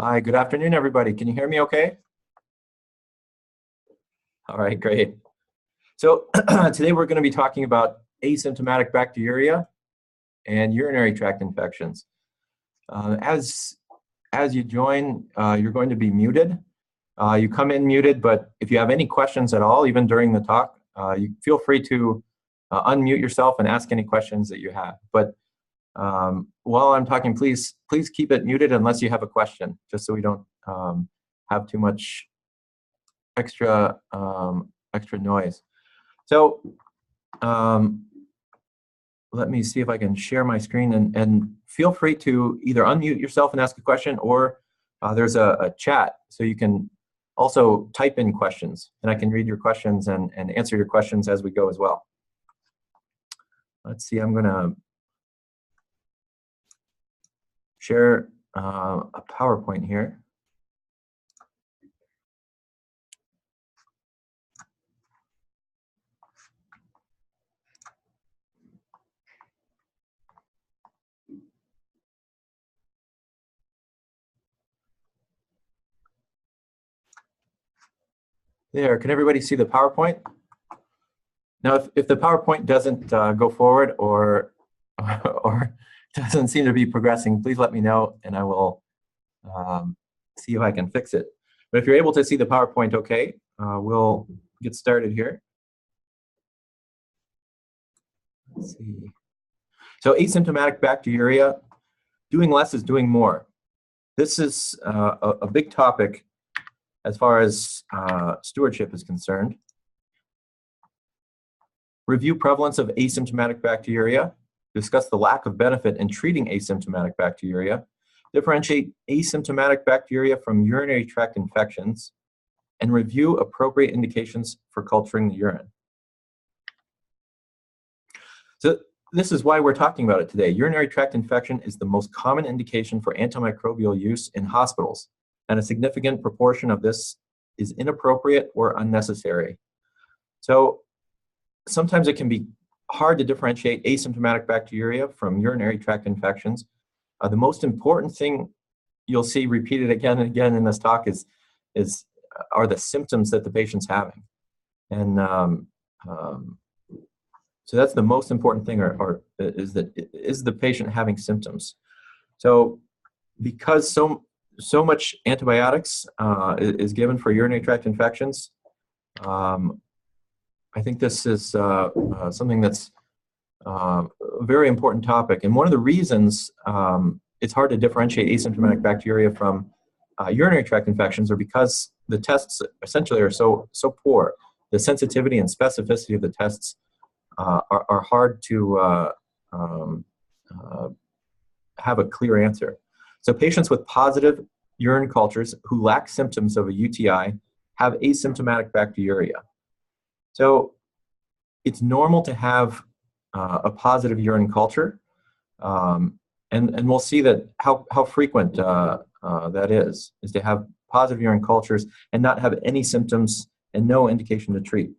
Hi, good afternoon, everybody. Can you hear me okay? All right, great. So today we're going to be talking about asymptomatic bacteriuria and urinary tract infections. As you join, you're going to be muted. You come in muted, but if you have any questions at all, even during the talk, you feel free to unmute yourself and ask any questions that you have. But while I'm talking, please keep it muted unless you have a question, just so we don't have too much extra noise. So let me see if I can share my screen, and feel free to either unmute yourself and ask a question, or there's a chat, so you can also type in questions, and I can read your questions and answer your questions as we go as well. Let's see, I'm gonna share a PowerPoint here. There, can everybody see the PowerPoint? Now, if the PowerPoint doesn't go forward or doesn't seem to be progressing, please let me know, and I will see if I can fix it. But if you're able to see the PowerPoint okay, we'll get started here. Let's see. So asymptomatic bacteriuria, doing less is doing more. This is a big topic as far as stewardship is concerned. Review prevalence of asymptomatic bacteriuria, discuss the lack of benefit in treating asymptomatic bacteriuria, differentiate asymptomatic bacteria from urinary tract infections, and review appropriate indications for culturing the urine. So this is why we're talking about it today. Urinary tract infection is the most common indication for antimicrobial use in hospitals, and a significant proportion of this is inappropriate or unnecessary. So sometimes it can be hard to differentiate asymptomatic bacteriuria from urinary tract infections. The most important thing you'll see repeated again and again in this talk are the symptoms that the patient's having. And so that's the most important thing, is the patient having symptoms. So because so much antibiotics is given for urinary tract infections, I think this is something that's a very important topic. And one of the reasons it's hard to differentiate asymptomatic bacteria from urinary tract infections are because the tests essentially are so poor. The sensitivity and specificity of the tests are hard to have a clear answer. So patients with positive urine cultures who lack symptoms of a UTI have asymptomatic bacteriuria. So it's normal to have a positive urine culture, and we'll see that how frequent that is to have positive urine cultures and not have any symptoms and no indication to treat.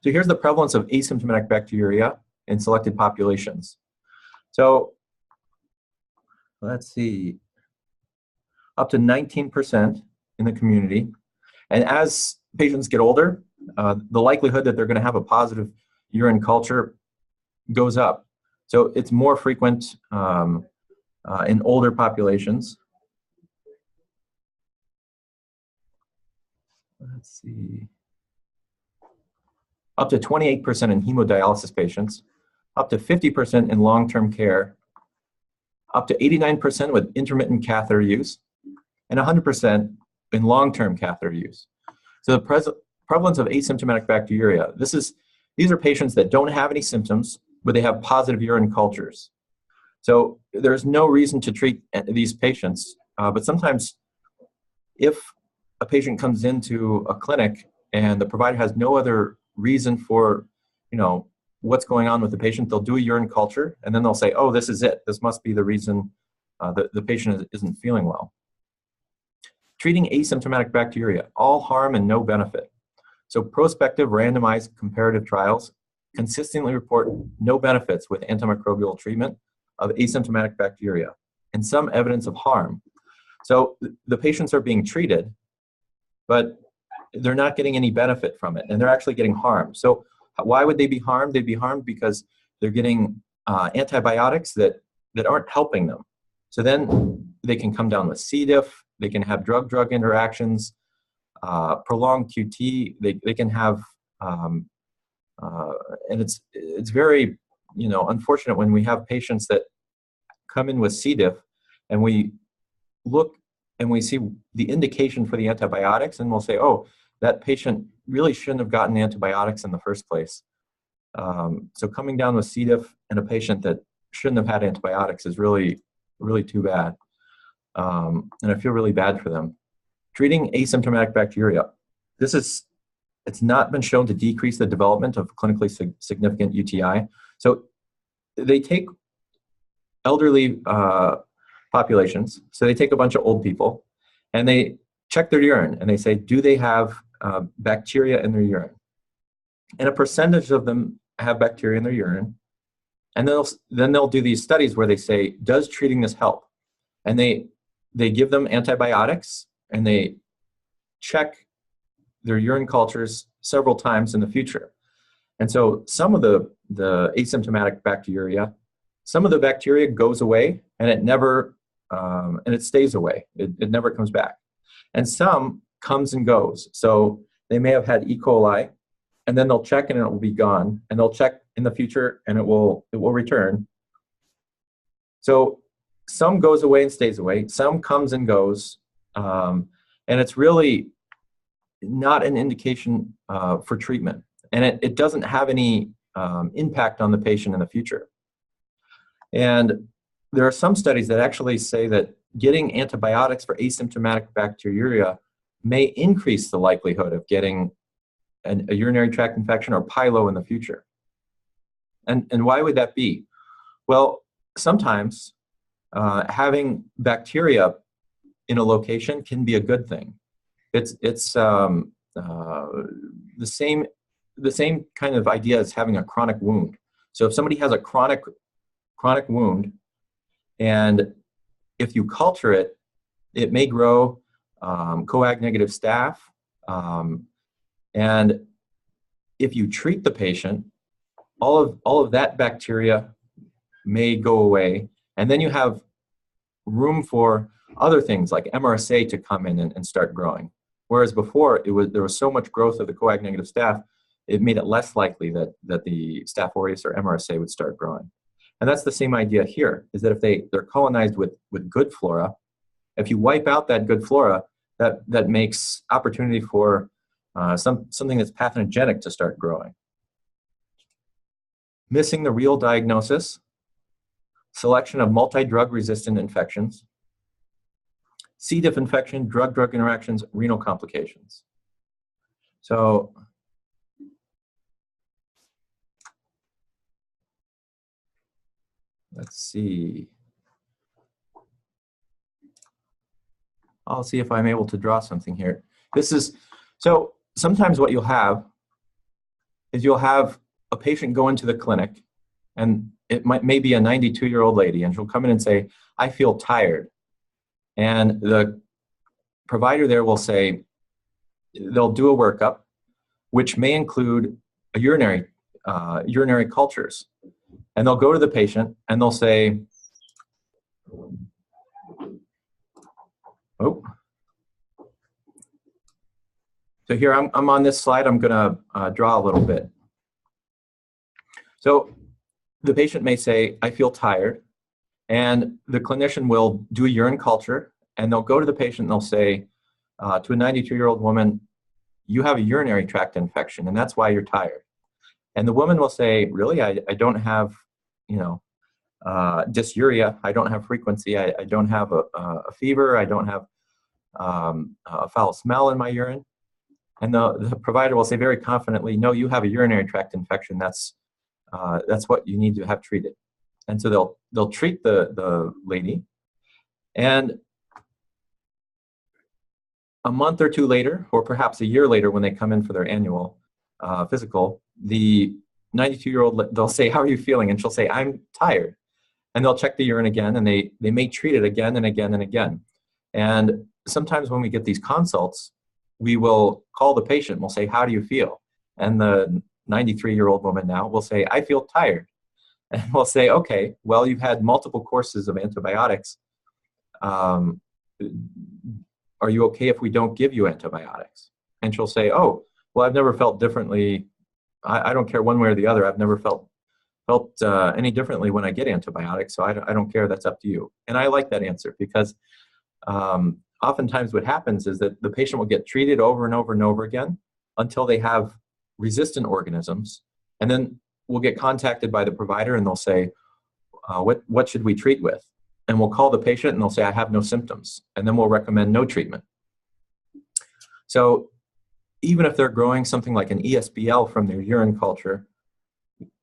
So here's the prevalence of asymptomatic bacteriuria in selected populations. So let's see, up to 19% in the community. And as patients get older, the likelihood that they're going to have a positive urine culture goes up. So it's more frequent in older populations. Let's see. Up to 28% in hemodialysis patients, up to 50% in long-term care, up to 89% with intermittent catheter use, and 100% in long-term catheter use. So the prevalence of asymptomatic bacteriuria, these are patients that don't have any symptoms, but they have positive urine cultures. So there's no reason to treat these patients, but sometimes if a patient comes into a clinic and the provider has no other reason for, what's going on with the patient, they'll do a urine culture, and then they'll say, oh, this is it. This must be the reason the patient isn't feeling well. Treating asymptomatic bacteria, all harm and no benefit. So prospective randomized comparative trials consistently report no benefits with antimicrobial treatment of asymptomatic bacteria and some evidence of harm. So the patients are being treated, but they're not getting any benefit from it, and they're actually getting harmed. So why would they be harmed? They'd be harmed because they're getting antibiotics that aren't helping them. So then they can come down with C. diff, they can have drug-drug interactions, prolonged QT, they can have, and it's very, unfortunate when we have patients that come in with C. diff, and we look and we see the indication for the antibiotics, and we'll say, oh, that patient really shouldn't have gotten antibiotics in the first place. So coming down with C. diff in a patient that shouldn't have had antibiotics is really, really too bad. And I feel really bad for them. Treating asymptomatic bacteria. It's not been shown to decrease the development of clinically significant UTI. So they take elderly populations, so they take a bunch of old people, and they check their urine, and they say, do they have bacteria in their urine? And a percentage of them have bacteria in their urine, and then they'll do these studies where they say, does treating this help? And they give them antibiotics, and they check their urine cultures several times in the future. And so some of the asymptomatic bacteria, some of the bacteria goes away, and it never, and it stays away. It never comes back. And some comes and goes. So they may have had E. coli, and then they'll check and it will be gone. And they'll check in the future and it will return. So some goes away and stays away. Some comes and goes. And it's really not an indication for treatment. And it doesn't have any impact on the patient in the future. And there are some studies that actually say that getting antibiotics for asymptomatic bacteriuria may increase the likelihood of getting a urinary tract infection or pyelo in the future. And why would that be? Well, sometimes having bacteria in a location can be a good thing. It's the same kind of idea as having a chronic wound. So if somebody has a chronic wound, and if you culture it, it may grow coag-negative staph. And if you treat the patient, all of that bacteria may go away, and then you have room for other things like MRSA to come in and start growing. Whereas before, there was so much growth of the coag-negative staph, it made it less likely that the Staph aureus or MRSA would start growing. And that's the same idea here, is that if they're colonized with good flora, if you wipe out that good flora, that makes opportunity for something that's pathogenic to start growing. Missing the real diagnosis, selection of multi-drug resistant infections, C. diff infection, drug-drug interactions, renal complications. So let's see. I'll see if I'm able to draw something here. So sometimes what you'll have is you'll have a patient go into the clinic, and it may be a 92-year-old lady, and she'll come in and say, I feel tired. And the provider there will say, they'll do a workup, which may include a urinary cultures. And they'll go to the patient and they'll say, oh. So here I'm on this slide, I'm gonna draw a little bit. So the patient may say, I feel tired, and the clinician will do a urine culture, and they'll go to the patient and they'll say to a 92-year-old woman, you have a urinary tract infection, and that's why you're tired. And the woman will say, really, I don't have, dysuria, I don't have frequency, I don't have a fever, I don't have a foul smell in my urine. And the provider will say very confidently, no, you have a urinary tract infection, that's what you need to have treated. And so they'll treat the lady, and a month or two later, or perhaps a year later when they come in for their annual physical, the 92-year-old, they'll say, how are you feeling? And she'll say, I'm tired. And they'll check the urine again, and they may treat it again and again and again. And sometimes when we get these consults, we will call the patient and we'll say, how do you feel? And the 93-year-old woman now will say, I feel tired. And we'll say, okay, well, you've had multiple courses of antibiotics. Are you okay if we don't give you antibiotics? And she'll say, oh, well, I've never felt differently. I don't care one way or the other. I've never felt any differently when I get antibiotics, so I don't care. That's up to you. And I like that answer because oftentimes what happens is that the patient will get treated over and over and over again until they have resistant organisms, and then we'll get contacted by the provider and they'll say, what should we treat with? And we'll call the patient and they'll say, I have no symptoms. And then we'll recommend no treatment. So even if they're growing something like an ESBL from their urine culture,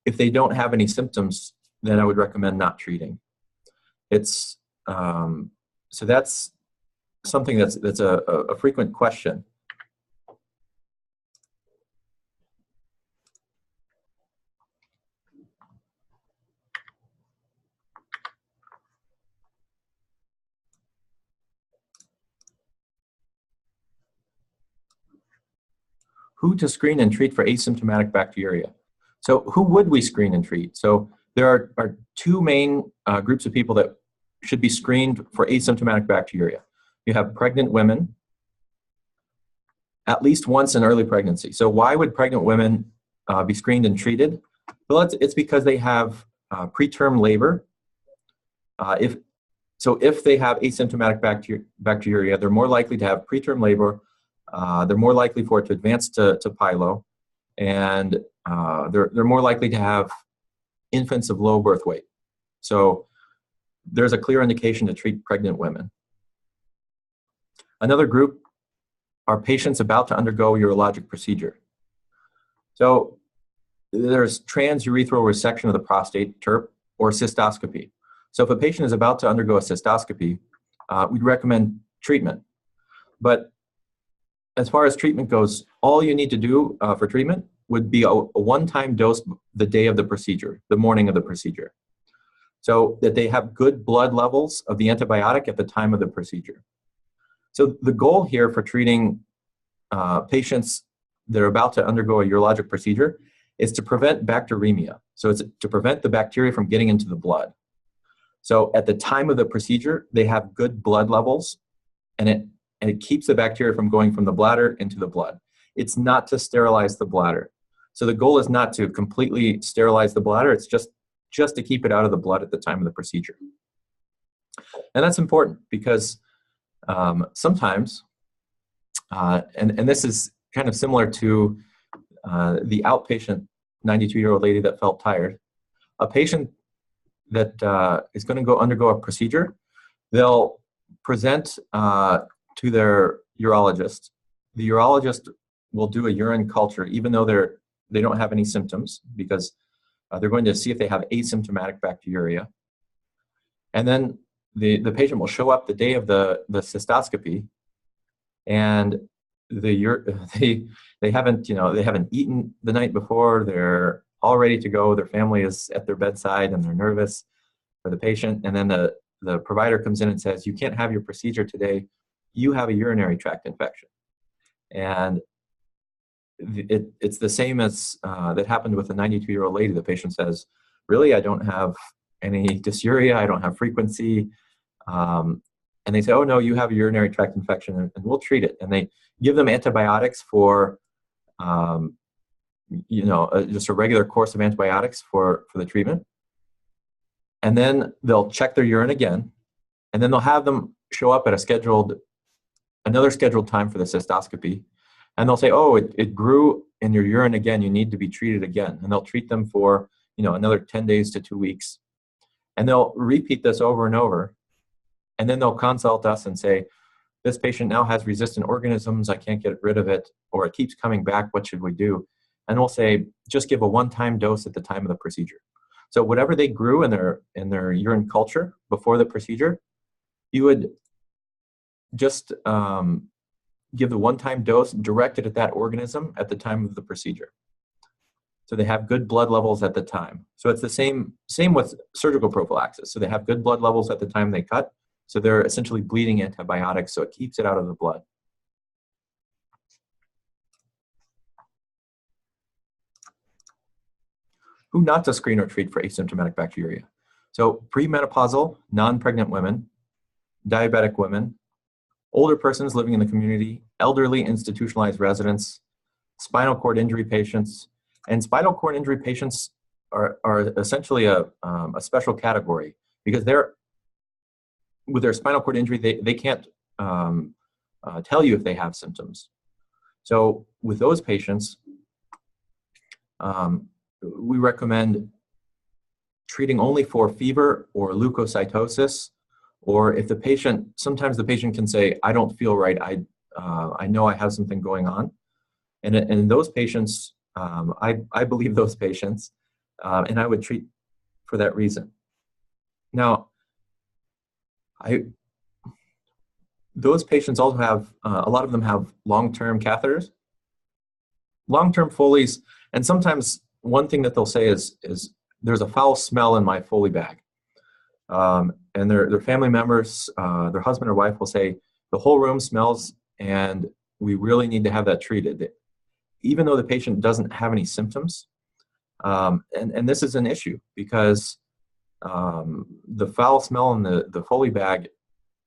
if they don't have any symptoms, then I would recommend not treating. It's so that's something that's a frequent question. Who to screen and treat for asymptomatic bacteriuria? So who would we screen and treat? So there are two main groups of people that should be screened for asymptomatic bacteriuria. You have pregnant women, at least once in early pregnancy. So why would pregnant women be screened and treated? Well, it's because they have preterm labor. If they have asymptomatic bacteriuria, they're more likely to have preterm labor. They're more likely for it to advance to pyelo, and they're more likely to have infants of low birth weight. So there's a clear indication to treat pregnant women. Another group are patients about to undergo urologic procedure. So there's transurethral resection of the prostate, TURP, or cystoscopy. So if a patient is about to undergo a cystoscopy, we'd recommend treatment. But as far as treatment goes, all you need to do for treatment would be a one-time dose the day of the procedure, the morning of the procedure, so that they have good blood levels of the antibiotic at the time of the procedure. So the goal here for treating patients that are about to undergo a urologic procedure is to prevent bacteremia. So it's to prevent the bacteria from getting into the blood. So at the time of the procedure, they have good blood levels, and it keeps the bacteria from going from the bladder into the blood. It's not to sterilize the bladder. So the goal is not to completely sterilize the bladder, it's just to keep it out of the blood at the time of the procedure. And that's important because sometimes, and this is kind of similar to the outpatient 92-year-old lady that felt tired, a patient that is going to undergo a procedure, they'll present to their urologist. The urologist will do a urine culture even though they don't have any symptoms, because they're going to see if they have asymptomatic bacteriuria. And then the patient will show up the day of the cystoscopy, and they haven't eaten the night before. They're all ready to go. Their family is at their bedside and they're nervous for the patient. And then the provider comes in and says, you can't have your procedure today. You have a urinary tract infection. And it's the same as that happened with the 92-year-old lady. The patient says, really, I don't have any dysuria, I don't have frequency. And they say, oh no, you have a urinary tract infection, and we'll treat it. And they give them antibiotics for, just a regular course of antibiotics for the treatment. And then they'll check their urine again, and then they'll have them show up at another scheduled time for the cystoscopy. And they'll say, oh, it grew in your urine again, you need to be treated again. And they'll treat them for, another 10 days to 2 weeks. And they'll repeat this over and over. And then they'll consult us and say, this patient now has resistant organisms, I can't get rid of it, or it keeps coming back, what should we do? And we'll say, just give a one-time dose at the time of the procedure. So whatever they grew in their urine culture before the procedure, you would just give the one-time dose directed at that organism at the time of the procedure. So they have good blood levels at the time. So it's the same with surgical prophylaxis. So they have good blood levels at the time they cut. So they're essentially bleeding antibiotics, so it keeps it out of the blood. Who not to screen or treat for asymptomatic bacteriuria? So premenopausal, non-pregnant women, diabetic women, older persons living in the community, elderly institutionalized residents, spinal cord injury patients. And spinal cord injury patients are essentially a special category, because with their spinal cord injury, they can't tell you if they have symptoms. So with those patients, we recommend treating only for fever or leukocytosis, or if sometimes the patient can say, I don't feel right, I know I have something going on. And in those patients, I believe those patients, and I would treat for that reason. Now, those patients also have, a lot of them have long-term catheters, long-term Foleys, and sometimes one thing that they'll say is there's a foul smell in my Foley bag. And their family members, their husband or wife will say, the whole room smells and we really need to have that treated, even though the patient doesn't have any symptoms. And this is an issue because the foul smell in the Foley bag,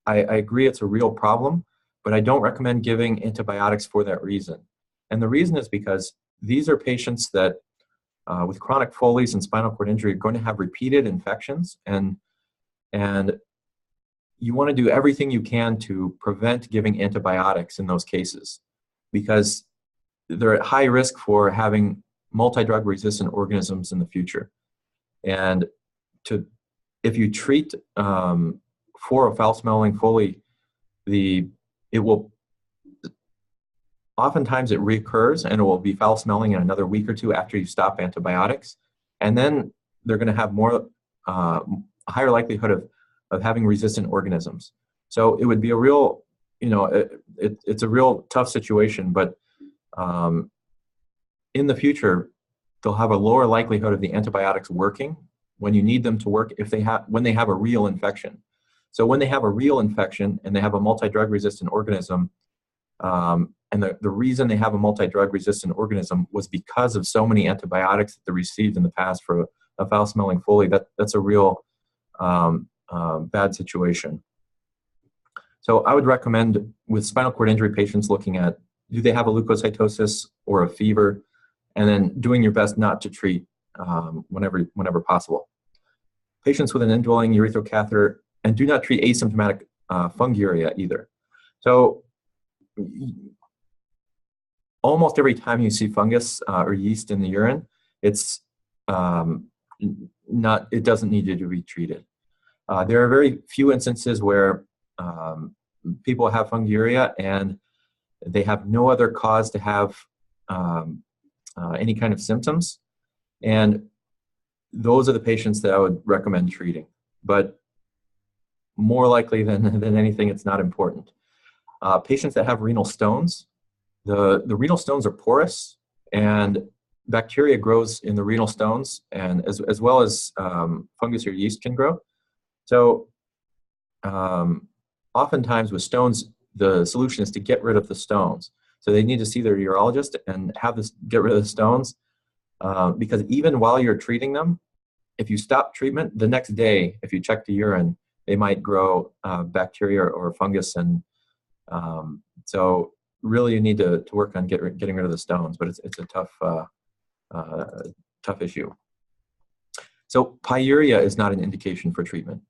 I agree it's a real problem, but I don't recommend giving antibiotics for that reason. And the reason is because these are patients that with chronic Foleys and spinal cord injury are going to have repeated infections, and you want to do everything you can to prevent giving antibiotics in those cases, because they're at high risk for having multi-drug resistant organisms in the future. And if you treat for a foul-smelling Foley, oftentimes it recurs and it will be foul-smelling in another week or two after you stop antibiotics, and then they're going to have higher likelihood of having resistant organisms. So it would be a real, it's a real tough situation, but in the future, they'll have a lower likelihood of the antibiotics working when you need them to work when they have a real infection. So when they have a real infection and they have a multi-drug resistant organism, and the reason they have a multi-drug resistant organism was because of so many antibiotics that they received in the past for a foul-smelling Foley, that's a real bad situation. So I would recommend with spinal cord injury patients looking at, do they have a leukocytosis or a fever, and then doing your best not to treat whenever possible. Patients with an indwelling urethral catheter, and do not treat asymptomatic funguria either. So almost every time you see fungus or yeast in the urine, it doesn't need to be treated. There are very few instances where people have funguria and they have no other cause to have any kind of symptoms, and those are the patients that I would recommend treating. But more likely than anything, it's not important. Patients that have renal stones, the renal stones are porous, and bacteria grows in the renal stones, and as well as fungus or yeast can grow. So oftentimes with stones, the solution is to get rid of the stones. So they need to see their urologist and get rid of the stones, because even while you're treating them, if you stop treatment, the next day, if you check the urine, they might grow bacteria or fungus. And so really you need to work on getting rid of the stones, but it's a tough issue. So pyuria is not an indication for treatment.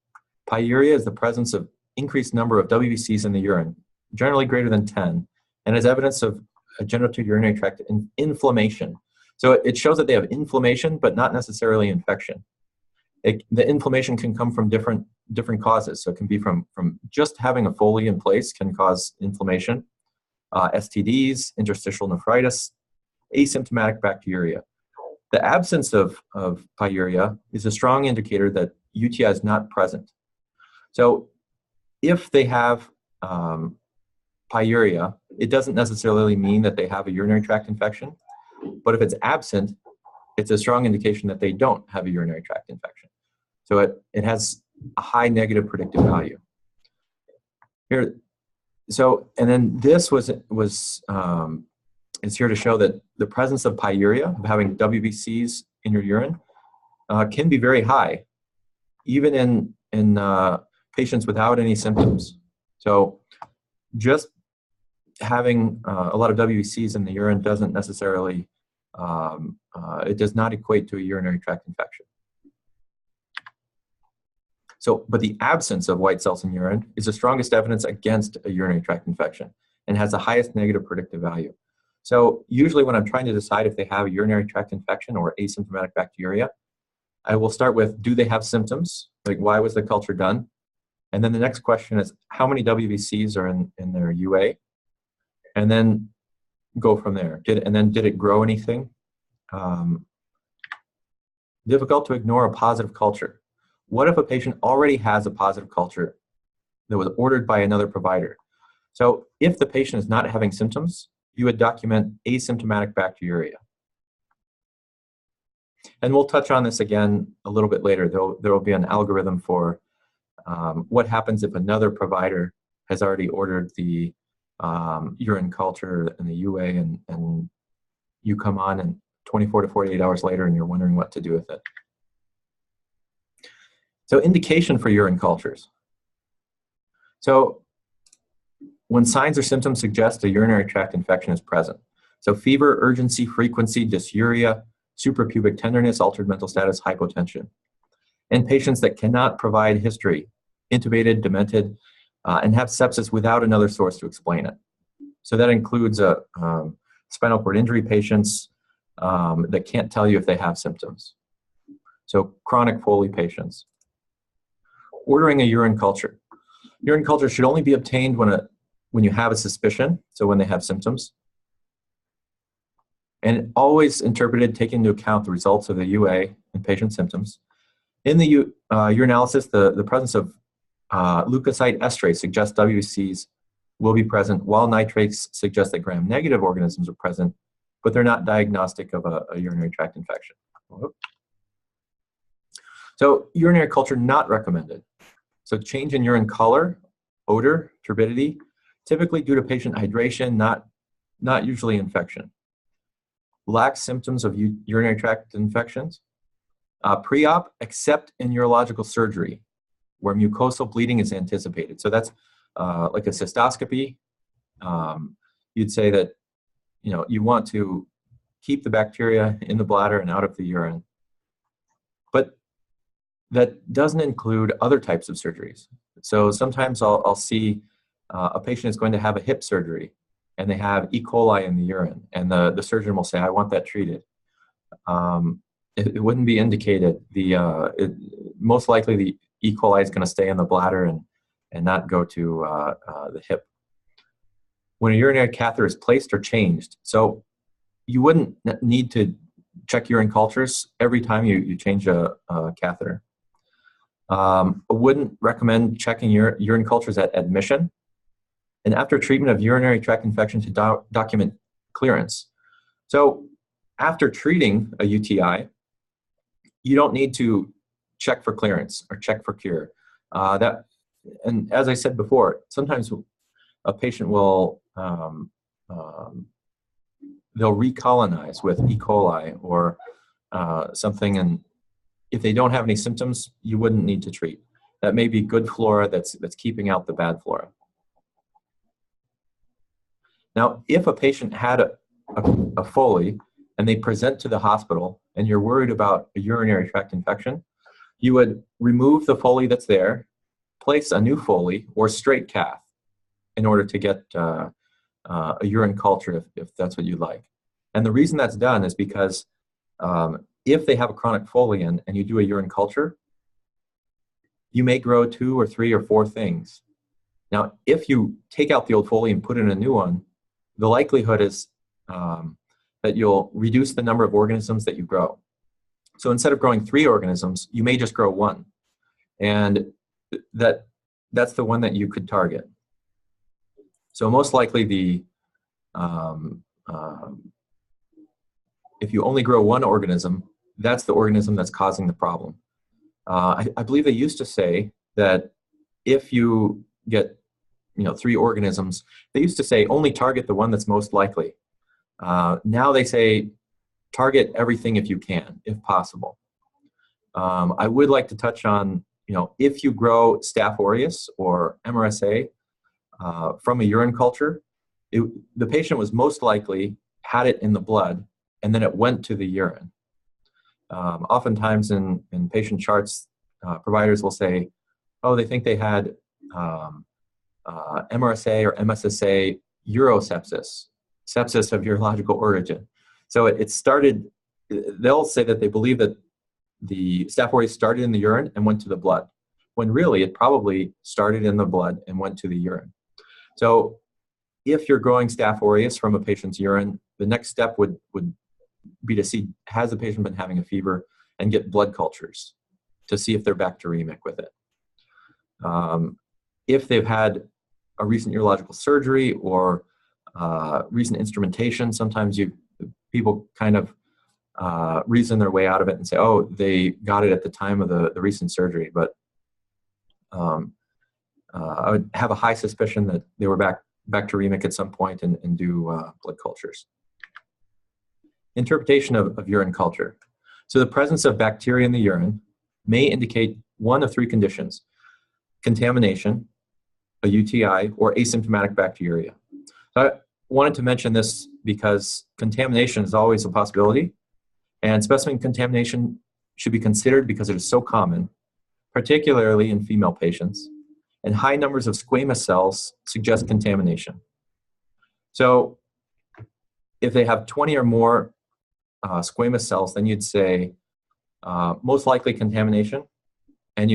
Pyuria is the presence of increased number of WBCs in the urine, generally greater than 10, and is evidence of a genitourinary tract inflammation. So it shows that they have inflammation, but not necessarily infection. The inflammation can come from different causes. So it can be from just having a Foley in place can cause inflammation, STDs, interstitial nephritis, asymptomatic bacteriuria. The absence of pyuria is a strong indicator that UTI is not present. So if they have pyuria, it doesn't necessarily mean that they have a urinary tract infection, but if it's absent, it's a strong indication that they don't have a urinary tract infection. So it has a high negative predictive value. Here, so, and then this is here to show that the presence of pyuria, of having WBCs in your urine, can be very high, even in patients without any symptoms. So just having a lot of WBCs in the urine doesn't necessarily, it does not equate to a urinary tract infection. So, but the absence of white cells in urine is the strongest evidence against a urinary tract infection and has the highest negative predictive value. So usually when I'm trying to decide if they have a urinary tract infection or asymptomatic bacteriuria, I will start with, do they have symptoms? Like, why was the culture done? And then the next question is, how many WBCs are in their UA? And then go from there. Did it grow anything? Difficult to ignore a positive culture. What if a patient already has a positive culture that was ordered by another provider? So if the patient is not having symptoms, you would document asymptomatic bacteriuria. And we'll touch on this again a little bit later. There will be an algorithm for what happens if another provider has already ordered the urine culture and the UA, and you come on and 24 to 48 hours later and you're wondering what to do with it. So indication for urine cultures. So when signs or symptoms suggest a urinary tract infection is present. So fever, urgency, frequency, dysuria, suprapubic tenderness, altered mental status, hypotension. In patients that cannot provide history, intubated, demented, and have sepsis without another source to explain it. So that includes spinal cord injury patients that can't tell you if they have symptoms. So chronic Foley patients. Ordering a urine culture. Urine culture should only be obtained when you have a suspicion, so when they have symptoms. And always interpreted, taking into account the results of the UA and patient symptoms. In the urinalysis, the presence of leukocyte esterase suggests WBCs will be present, while nitrates suggest that gram-negative organisms are present, but they're not diagnostic of a urinary tract infection. So urinary culture not recommended. So change in urine color, odor, turbidity, typically due to patient hydration, not usually infection. Lack symptoms of urinary tract infections. Pre-op, except in urological surgery, where mucosal bleeding is anticipated. So that's like a cystoscopy. You'd say that you want to keep the bacteria in the bladder and out of the urine. But that doesn't include other types of surgeries. So sometimes I'll see a patient is going to have a hip surgery and they have E. coli in the urine, and the surgeon will say, I want that treated. It wouldn't be indicated. Most likely the E. coli is going to stay in the bladder and not go to the hip. When a urinary catheter is placed or changed, so you wouldn't need to check urine cultures every time you change a catheter. I wouldn't recommend checking urine cultures at admission. And after treatment of urinary tract infection to document clearance. So after treating a UTI, you don't need to check for clearance or check for cure. And as I said before, sometimes a patient will they'll recolonize with E. coli or something, and if they don't have any symptoms, you wouldn't need to treat. That may be good flora that's keeping out the bad flora. Now, if a patient had a Foley and they present to the hospital and you're worried about a urinary tract infection, you would remove the Foley that's there, place a new Foley or straight cath in order to get a urine culture if that's what you'd like. And the reason that's done is because if they have a chronic Foley and you do a urine culture, you may grow 2 or 3 or 4 things. Now, if you take out the old Foley and put in a new one, the likelihood is that you'll reduce the number of organisms that you grow. So instead of growing 3 organisms, you may just grow 1. And that's the one that you could target. So most likely if you only grow 1 organism, that's the organism that's causing the problem. I believe they used to say that if you get 3 organisms, they used to say only target the one that's most likely. Now they say target everything if you can, if possible. I would like to touch on, if you grow Staph aureus or MRSA from a urine culture, the patient was most likely had it in the blood and then it went to the urine. Oftentimes in patient charts, providers will say, oh, they think they had MRSA or MSSA urosepsis, sepsis of urological origin. So it started, they'll say that they believe that the Staph aureus started in the urine and went to the blood, when really it probably started in the blood and went to the urine. So if you're growing Staph aureus from a patient's urine, the next step would be to see, has the patient been having a fever, and get blood cultures to see if they're bacteremic with it. If they've had a recent urological surgery or recent instrumentation, sometimes people kind of reason their way out of it and say, oh, they got it at the time of the recent surgery. But I would have a high suspicion that they were bacteremic at some point and do blood cultures. Interpretation of urine culture. So the presence of bacteria in the urine may indicate one of 3 conditions: contamination, a UTI, or asymptomatic bacteriuria. So I wanted to mention this because contamination is always a possibility, and specimen contamination should be considered because it is so common, particularly in female patients, and high numbers of squamous cells suggest contamination. So if they have 20 or more squamous cells, then you'd say most likely contamination, and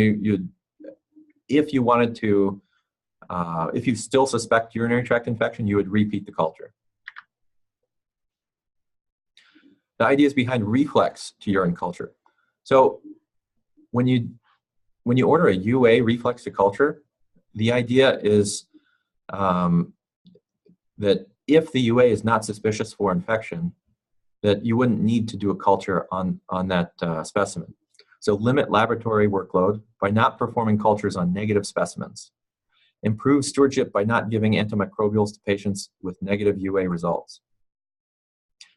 if you wanted to, if you still suspect urinary tract infection, you would repeat the culture. The ideas behind reflex to urine culture. So when you order a UA reflex to culture, the idea is that if the UA is not suspicious for infection, that you wouldn't need to do a culture on that specimen. So limit laboratory workload by not performing cultures on negative specimens. Improve stewardship by not giving antimicrobials to patients with negative UA results.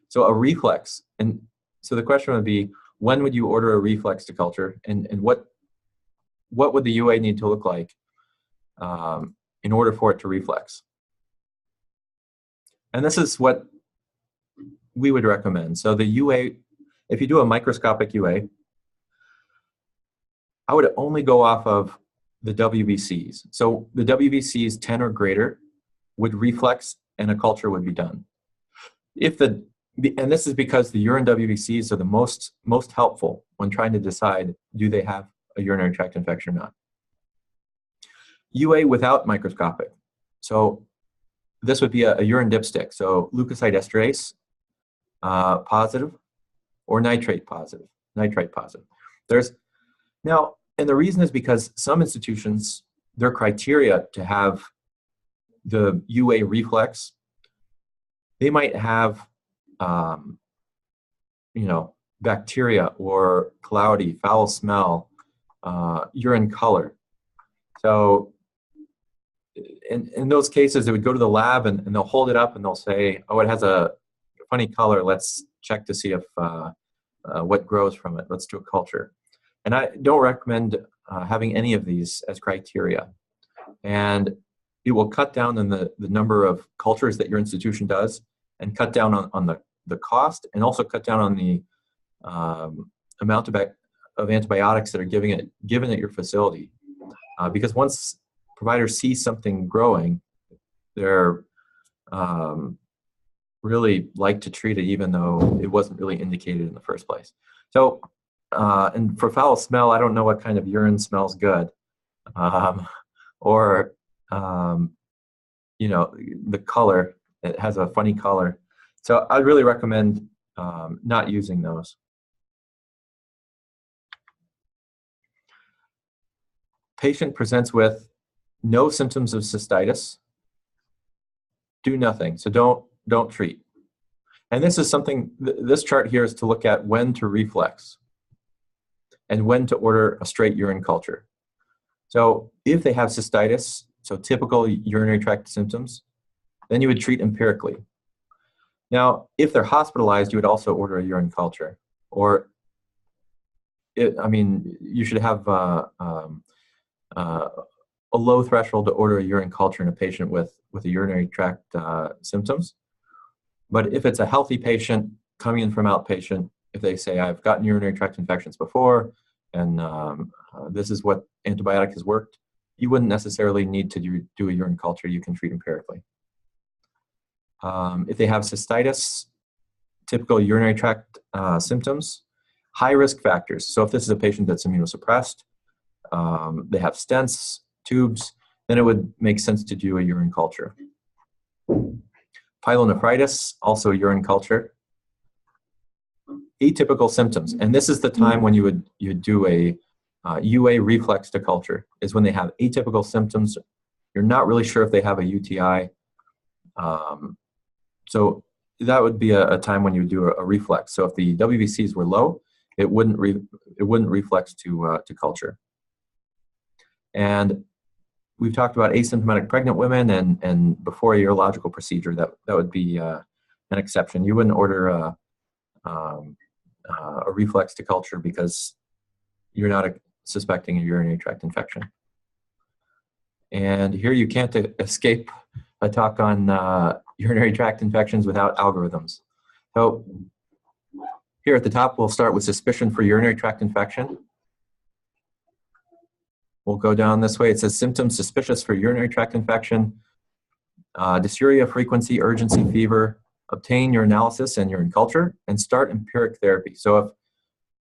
So a reflex, and so the question would be, when would you order a reflex to culture, and what would the UA need to look like in order for it to reflex? And this is what we would recommend. So the UA, if you do a microscopic UA, I would only go off of the WBCs. So the WBCs 10 or greater would reflex and a culture would be done. And this is because the urine WBCs are the most helpful when trying to decide, do they have a urinary tract infection or not. UA without microscopic. So this would be a urine dipstick. So leukocyte esterase positive or nitrite positive. And the reason is because some institutions, their criteria to have the UA reflex, they might have bacteria or cloudy, foul smell, urine color. So in those cases, they would go to the lab and they'll hold it up and they'll say, oh, it has a funny color. Let's check to see if what grows from it. Let's do a culture. And I don't recommend having any of these as criteria. And it will cut down on the number of cultures that your institution does, and cut down on the cost, and also cut down on the amount of antibiotics that are given at your facility. Because once providers see something growing, they're really like to treat it even though it wasn't really indicated in the first place. So, and for foul smell, I don't know what kind of urine smells good. Or, you know, the color, it has a funny color. So I'd really recommend not using those. Patient presents with no symptoms of cystitis. Do nothing. So don't treat. And this is something, this chart here is to look at when to reflex and when to order a straight urine culture. So if they have cystitis, so typical urinary tract symptoms, then you would treat empirically. Now, if they're hospitalized, you would also order a urine culture. Or, you should have a low threshold to order a urine culture in a patient with a urinary tract symptoms. But if it's a healthy patient coming in from outpatient, if they say, I've gotten urinary tract infections before, and this is what antibiotic has worked, you wouldn't necessarily need to do a urine culture. You can treat empirically. If they have cystitis, typical urinary tract symptoms, high risk factors. So if this is a patient that's immunosuppressed, they have stents, tubes, then it would make sense to do a urine culture. Pyelonephritis, also a urine culture. Atypical symptoms, and this is the time when you would do a UA reflex to culture, is when they have atypical symptoms. You're not really sure if they have a UTI. So that would be a time when you do a reflex. So if the WBCs were low, it wouldn't reflex to culture. And we've talked about asymptomatic pregnant women, and before a urological procedure, that would be an exception. You wouldn't order a reflex to culture because you're not suspecting a urinary tract infection. And here you can't escape a talk on urinary tract infections without algorithms. So here at the top, we'll start with suspicion for urinary tract infection. We'll go down this way. It says symptoms suspicious for urinary tract infection, dysuria, frequency, urgency, fever. Obtain your analysis and urine culture, and start empiric therapy. So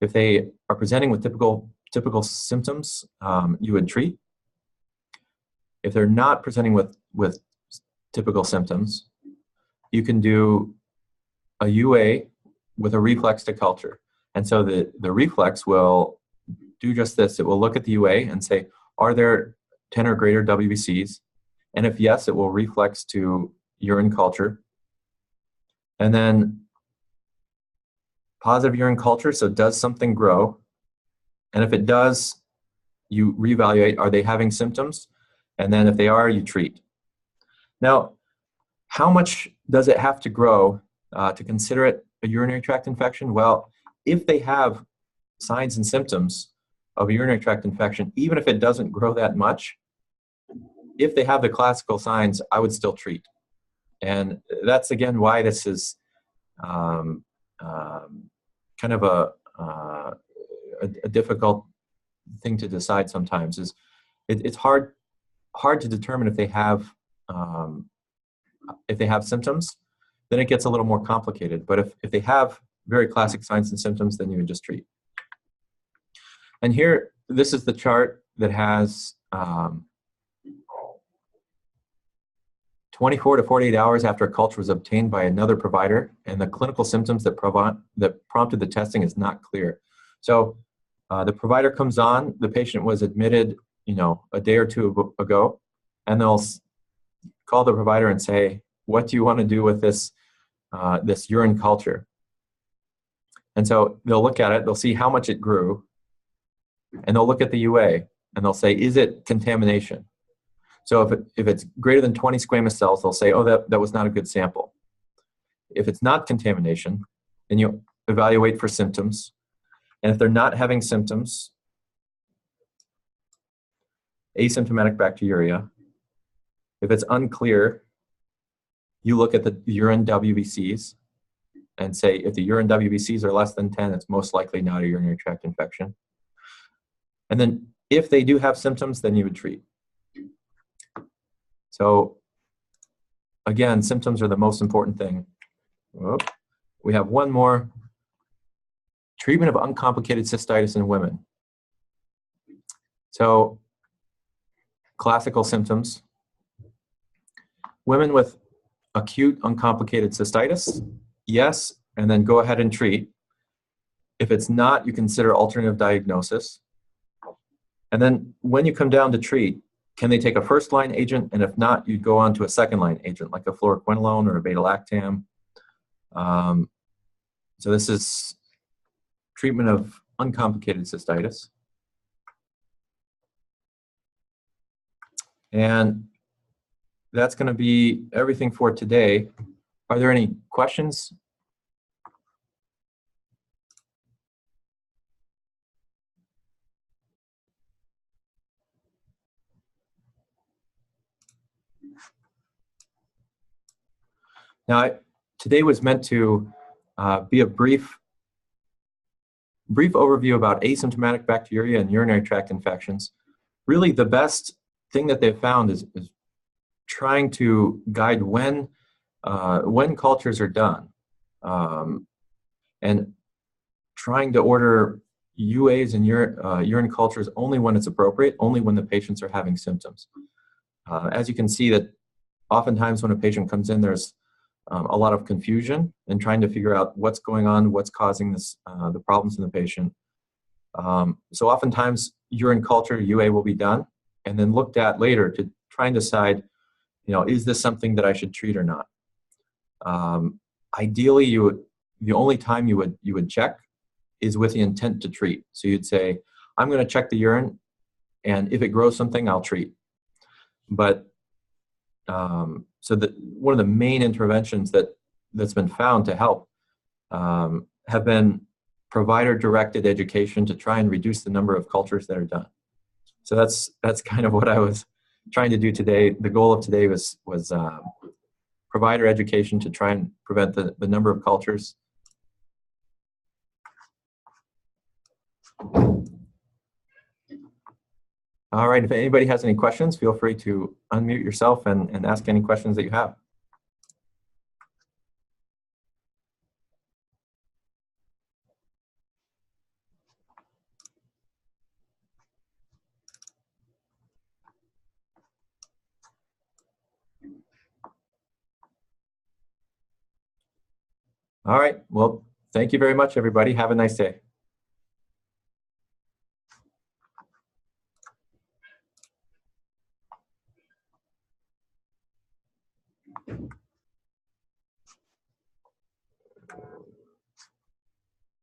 if they are presenting with typical symptoms, you would treat. If they're not presenting with typical symptoms, you can do a UA with a reflex to culture. And so the reflex will do just this. It will look at the UA and say, are there 10 or greater WBCs? And if yes, it will reflex to urine culture. And then positive urine culture, so does something grow? And if it does, you reevaluate, are they having symptoms? And then if they are, you treat. Now, how much does it have to grow to consider it a urinary tract infection? Well, if they have signs and symptoms of a urinary tract infection, even if it doesn't grow that much, if they have the classical signs, I would still treat. And that's, again, why this is kind of a difficult thing to decide sometimes. Is it's hard to determine if they have symptoms. Then it gets a little more complicated. But if they have very classic signs and symptoms, then you would just treat. And here, this is the chart that has 24 to 48 hours after a culture was obtained by another provider, and the clinical symptoms that prompted the testing is not clear. So the provider comes on, the patient was admitted, a day or two ago, and they'll call the provider and say, what do you want to do with this urine culture? And so they'll look at it, they'll see how much it grew, and they'll look at the UA, and they'll say, is it contamination? So if it's greater than 20 squamous cells, they'll say, oh, that was not a good sample. If it's not contamination, then you evaluate for symptoms. And if they're not having symptoms, asymptomatic bacteriuria. If it's unclear, you look at the urine WBCs and say if the urine WBCs are less than 10, it's most likely not a urinary tract infection. And then if they do have symptoms, then you would treat. So again, symptoms are the most important thing. Whoop. We have one more. Treatment of uncomplicated cystitis in women. So classical symptoms. Women with acute uncomplicated cystitis, yes, and then go ahead and treat. If it's not, you consider alternative diagnosis. And then when you come down to treat, can they take a first-line agent? And if not, you'd go on to a second-line agent, like a fluoroquinolone or a beta-lactam. So this is treatment of uncomplicated cystitis. And that's going to be everything for today. Are there any questions? Now, today was meant to be a brief overview about asymptomatic bacteria and urinary tract infections. Really, the best thing that they've found is trying to guide when cultures are done, and trying to order UAs and urine cultures only when it's appropriate, only when the patients are having symptoms. As you can see, that oftentimes when a patient comes in, there's a lot of confusion in trying to figure out what's going on, what's causing this, the problems in the patient. So oftentimes urine culture, UA, will be done and then looked at later to try and decide, is this something that I should treat or not? Ideally, the only time you would check is with the intent to treat. So you'd say, I'm going to check the urine, and if it grows something, I'll treat. But so one of the main interventions that's been found to help have been provider-directed education to try and reduce the number of cultures that are done. So that's kind of what I was trying to do today. The goal of today was provider education to try and prevent the number of cultures. All right, if anybody has any questions, feel free to unmute yourself and ask any questions that you have. All right, well, thank you very much, everybody. Have a nice day.